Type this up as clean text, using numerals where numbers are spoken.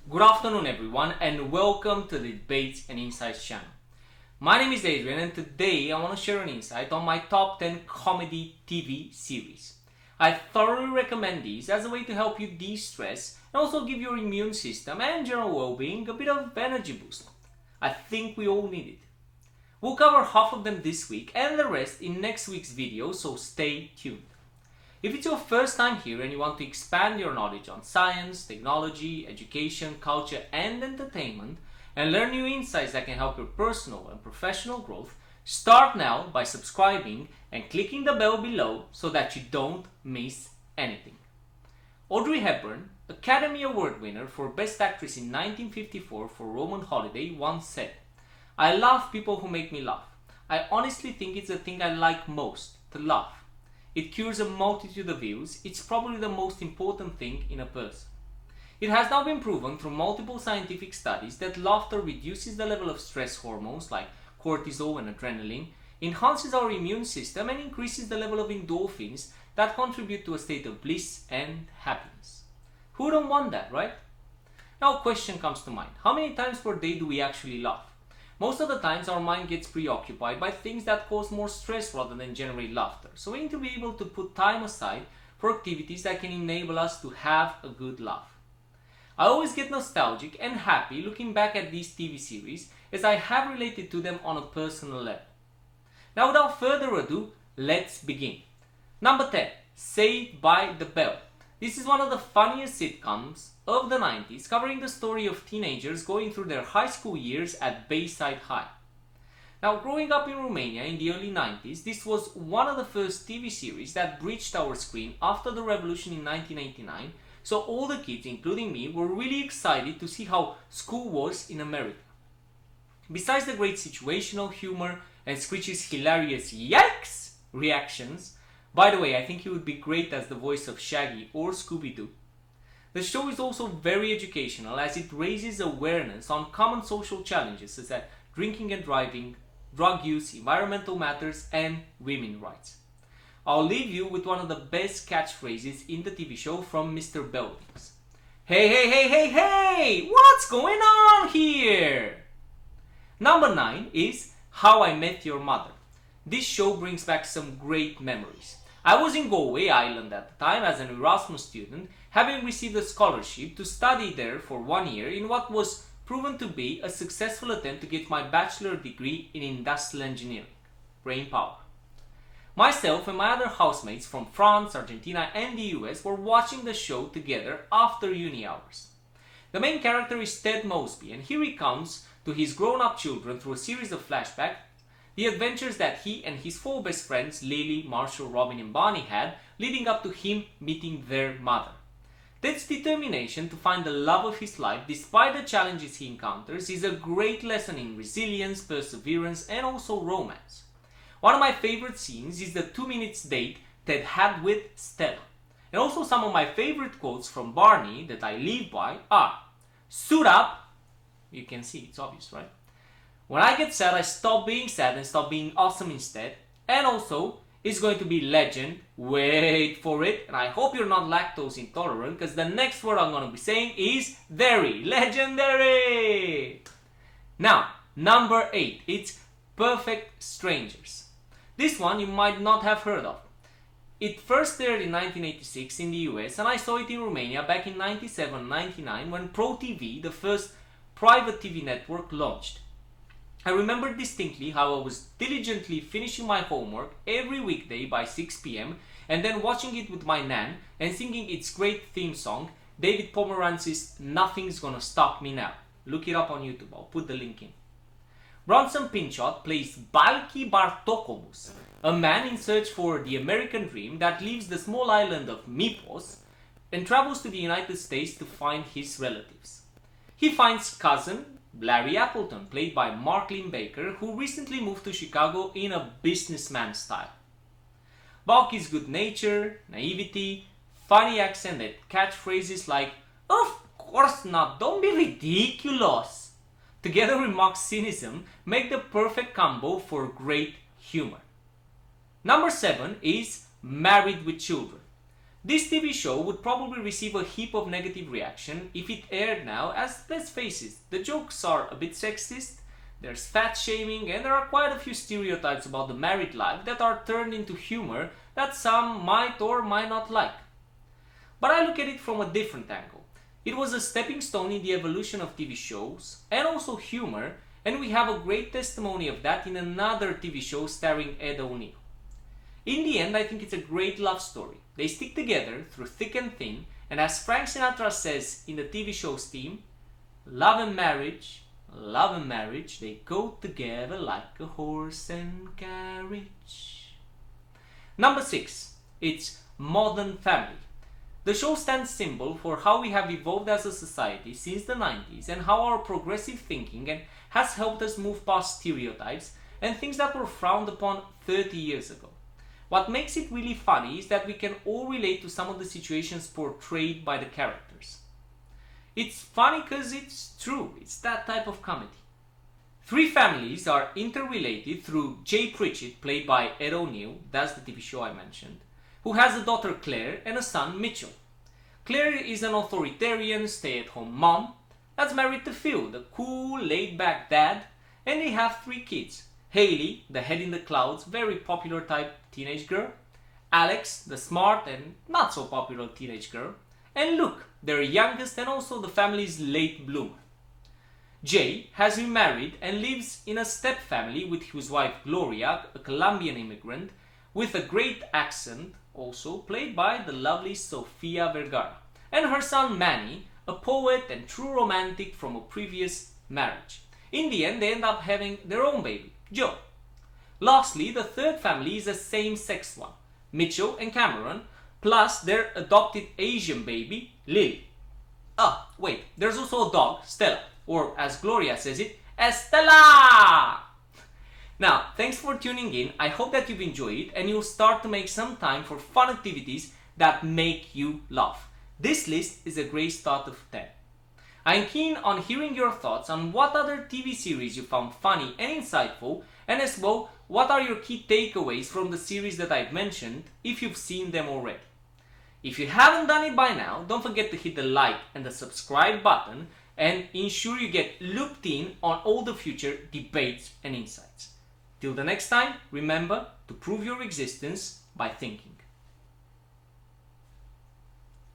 Good afternoon everyone and welcome to the Debates and Insights channel. My name is Adrian and today I want to share an insight on my top 10 comedy TV series. I thoroughly recommend these as a way to help you de-stress and also give your immune system and general well-being a bit of energy boost. I think we all need it. We'll cover half of them this week and the rest in next week's video, so stay tuned. If it's your first time here and you want to expand your knowledge on science, technology, education, culture and entertainment and learn new insights that can help your personal and professional growth, start now by subscribing and clicking the bell below so that you don't miss anything. Audrey Hepburn, Academy Award winner for Best Actress in 1954 for Roman Holiday, once said, "I love people who make me laugh. I honestly think it's the thing I like most, to laugh. It cures a multitude of ills. It's probably the most important thing in a person." It has now been proven through multiple scientific studies that laughter reduces the level of stress hormones like cortisol and adrenaline, enhances our immune system and increases the level of endorphins that contribute to a state of bliss and happiness. Who don't want that, right? Now a question comes to mind. How many times per day do we actually laugh? Most of the times our mind gets preoccupied by things that cause more stress rather than generate laughter. So we need to be able to put time aside for activities that can enable us to have a good laugh. I always get nostalgic and happy looking back at these TV series as I have related to them on a personal level. Now without further ado, let's begin. Number 10. Saved by the Bell. This is one of the funniest sitcoms of the 90s, covering the story of teenagers going through their high school years at Bayside High. Now, growing up in Romania in the early 90s, this was one of the first TV series that breached our screen after the revolution in 1989, so all the kids, including me, were really excited to see how school was in America. Besides the great situational humor and Screech's hilarious "yikes" reactions, by the way, I think he would be great as the voice of Shaggy or Scooby-Doo. The show is also very educational as it raises awareness on common social challenges such as drinking and driving, drug use, environmental matters, and women's rights. I'll leave you with one of the best catchphrases in the TV show from Mr. Beldings. "Hey, hey, hey, hey, hey! What's going on here?" Number 9 is How I Met Your Mother. This show brings back some great memories. I was in Galway Island at the time as an Erasmus student, having received a scholarship to study there for 1 year in what was proven to be a successful attempt to get my bachelor degree in industrial engineering. Brain power. Myself and my other housemates from France, Argentina and the US were watching the show together after uni hours. The main character is Ted Mosby and he recounts to his grown-up children through a series of flashbacks the adventures that he and his 4 best friends, Lily, Marshall, Robin and Barney, had leading up to him meeting their mother. Ted's determination to find the love of his life despite the challenges he encounters is a great lesson in resilience, perseverance and also romance. One of my favorite scenes is the 2 minutes date Ted had with Stella. And also some of my favorite quotes from Barney that I live by are: "Suit up." You can see, it's obvious, right? "When I get sad, I stop being sad and stop being awesome instead." And also, "It's going to be legend." Wait for it. And I hope you're not lactose intolerant because the next word I'm going to be saying is very legendary. Now, number 8. It's Perfect Strangers. This one you might not have heard of. It first aired in 1986 in the US and I saw it in Romania back in 97-99 when Pro TV, the first private TV network, launched. I remember distinctly how I was diligently finishing my homework every weekday by 6 p.m. and then watching it with my nan and singing its great theme song, David Pomerantz's "Nothing's Gonna Stop Me Now." Look it up on YouTube, I'll put the link in. Bronson Pinchot plays Balki Bartokomous, a man in search for the American dream that leaves the small island of Mypos and travels to the United States to find his relatives. He finds cousin Larry Appleton, played by Mark Linn-Baker, who recently moved to Chicago in a businessman style. Balky's good nature, naivety, funny accent and catchphrases like "Of course not, don't be ridiculous," together with Mark's cynicism, make the perfect combo for great humor. Number 7 is Married with Children. This TV show would probably receive a heap of negative reaction if it aired now, as let's face it, the jokes are a bit sexist, there's fat shaming, and there are quite a few stereotypes about the married life that are turned into humor that some might or might not like. But I look at it from a different angle. It was a stepping stone in the evolution of TV shows and also humor, and we have a great testimony of that in another TV show starring Ed O'Neill. In the end, I think it's a great love story. They stick together through thick and thin, and as Frank Sinatra says in the TV show's theme, love and marriage, they go together like a horse and carriage. Number 6, it's Modern Family. The show stands symbol for how we have evolved as a society since the 90s and how our progressive thinking has helped us move past stereotypes and things that were frowned upon 30 years ago. What makes it really funny is that we can all relate to some of the situations portrayed by the characters. It's funny because it's true, it's that type of comedy. 3 families are interrelated through Jay Pritchett, played by Ed O'Neill, that's the TV show I mentioned, who has a daughter Claire and a son Mitchell. Claire is an authoritarian stay-at-home mom that's married to Phil, the cool, laid-back dad, and they have 3 kids. Hailey, the head in the clouds, very popular type teenage girl, Alex, the smart and not so popular teenage girl, and Luke, their youngest and also the family's late bloomer. Jay has remarried and lives in a step family with his wife Gloria, a Colombian immigrant, with a great accent, also played by the lovely Sofia Vergara, and her son Manny, a poet and true romantic from a previous marriage. In the end, they end up having their own baby, Joe. Lastly, the 3rd family is a same-sex one, Mitchell and Cameron, plus their adopted Asian baby, Lily. Ah, wait, there's also a dog, Stella, or as Gloria says it, Estella! Now, thanks for tuning in. I hope that you've enjoyed it and you'll start to make some time for fun activities that make you laugh. This list is a great start of 10. I'm keen on hearing your thoughts on what other TV series you found funny and insightful, and as well, what are your key takeaways from the series that I've mentioned if you've seen them already. If you haven't done it by now, don't forget to hit the like and the subscribe button and ensure you get looped in on all the future debates and insights. Till the next time, remember to prove your existence by thinking.